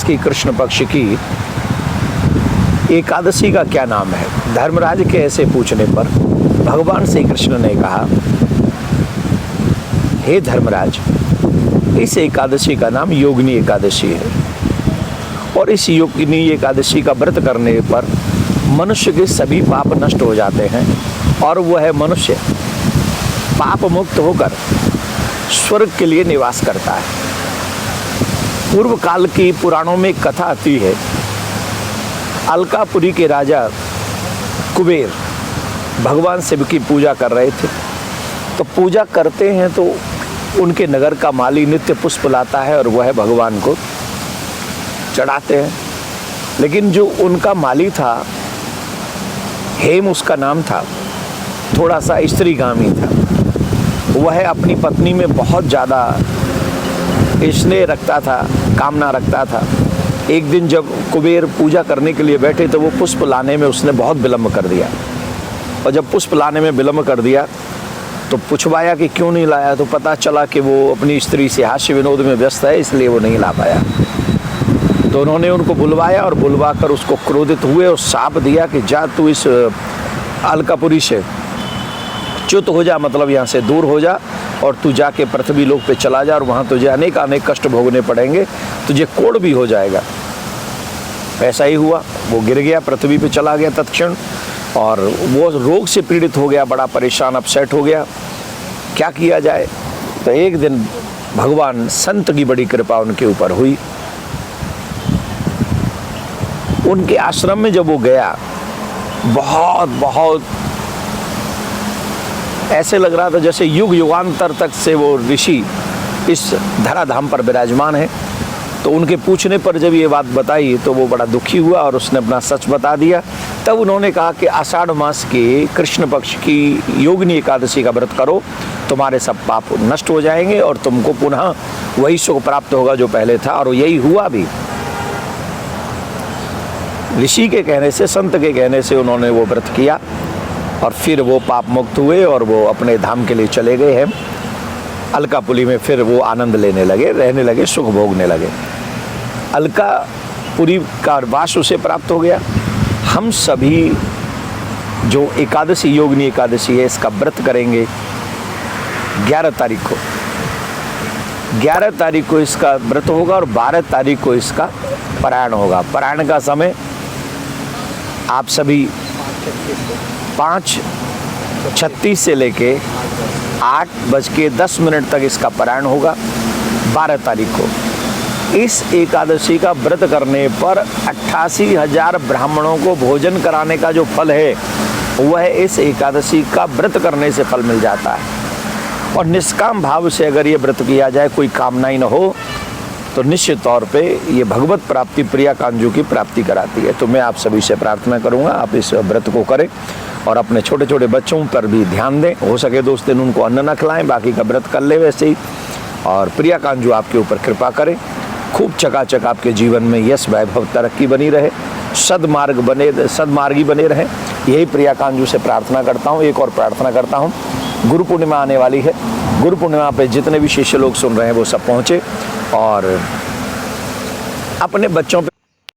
की कृष्ण पक्ष की एकादशी का क्या नाम है? धर्मराज के ऐसे पूछने पर भगवान श्री कृष्ण ने कहा, हे धर्मराज, इस एकादशी का नाम योगिनी एकादशी है और इस योगिनी एकादशी का व्रत करने पर मनुष्य के सभी पाप नष्ट हो जाते हैं और वह मनुष्य पाप मुक्त होकर स्वर्ग के लिए निवास करता है। पूर्व काल की पुराणों में कथा आती है, अलकापुरी के राजा कुबेर भगवान शिव की पूजा कर रहे थे। तो पूजा करते हैं तो उनके नगर का माली नित्य पुष्प लाता है और वह भगवान को चढ़ाते हैं। लेकिन जो उनका माली था, हेम उसका नाम था, थोड़ा सा स्त्रीगामी था। वह अपनी पत्नी में बहुत ज़्यादा स्नेह रखता था, कामना रखता था। एक दिन जब कुबेर पूजा करने के लिए बैठे तो वो पुष्प लाने में उसने बहुत विलम्ब कर दिया और जब पुष्प लाने में विलम्ब कर दिया तो पूछवाया कि क्यों नहीं लाया, तो पता चला कि वो अपनी स्त्री से हास्य विनोद में व्यस्त है, इसलिए वो नहीं ला पाया। तो उन्होंने उनको बुलवाया और बुलवा कर उसको क्रोधित हुए और शाप दिया कि जा तू इस अलकापुरी से च्युत हो जा, मतलब यहाँ से दूर हो जा और तू जाके पृथ्वी लोक पे चला जा और वहाँ तुझे अनेक कष्ट भोगने पड़ेंगे, तुझे कोढ़ भी हो जाएगा। ऐसा ही हुआ, वो गिर गया, पृथ्वी पे चला गया तत्क्षण और वो रोग से पीड़ित हो गया, बड़ा परेशान अपसेट हो गया। क्या किया जाए? तो एक दिन भगवान संत की बड़ी कृपा उनके ऊपर हुई। उनके आश्रम में जब वो गया, बहुत ऐसे लग रहा था जैसे युग युगांतर तक से वो ऋषि इस धराधाम पर विराजमान है। तो उनके पूछने पर जब ये बात बताई तो वो बड़ा दुखी हुआ और उसने अपना सच बता दिया। तब उन्होंने कहा कि आषाढ़ मास के कृष्ण पक्ष की योगिनी एकादशी का व्रत करो, तुम्हारे सब पाप नष्ट हो जाएंगे और तुमको पुनः वही सुख प्राप्त होगा जो पहले था। और यही हुआ भी। ऋषि के कहने से, संत के कहने से उन्होंने वो व्रत किया और फिर वो पाप मुक्त हुए और वो अपने धाम के लिए चले गए हैं अलकापुरी में। फिर वो आनंद लेने लगे, रहने लगे, सुख भोगने लगे। अलकापुरी का वास उसे प्राप्त हो गया। हम सभी जो एकादशी, योगिनी एकादशी है, इसका व्रत करेंगे 11 तारीख को। 11 तारीख को इसका व्रत होगा और 12 तारीख को इसका पारायण होगा। पारायण का समय आप सभी 5:36 से लेके 8:10 तक इसका पारायण होगा 12 तारीख को। इस एकादशी का व्रत करने पर 88,000 ब्राह्मणों को भोजन कराने का जो फल है वह इस एकादशी का व्रत करने से फल मिल जाता है। और निष्काम भाव से अगर ये व्रत किया जाए, कोई कामना ही न हो, तो निश्चित तौर पे ये भगवत प्राप्ति, प्रिया कांजू की प्राप्ति कराती है। तो मैं आप सभी से प्रार्थना करूँगा आप इस व्रत को करें और अपने छोटे छोटे बच्चों पर भी ध्यान दें। हो सके तो उस दिन उनको अन्न न खिलाएं, बाकी का व्रत कर ले वैसे ही। और प्रिया कांजू आपके ऊपर कृपा करें, खूब चकाचक आपके जीवन में यश, वैभव, तरक्की बनी रहे, सदमार्गी बने रहे। यही प्रिया कांजू से प्रार्थना करता हूँ। एक और प्रार्थना करता हूँ, गुरु पूर्णिमा आने वाली है। गुरु पूर्णिमा पे जितने भी शिष्य लोग सुन रहे हैं वो सब पहुँचे और अपने बच्चों पे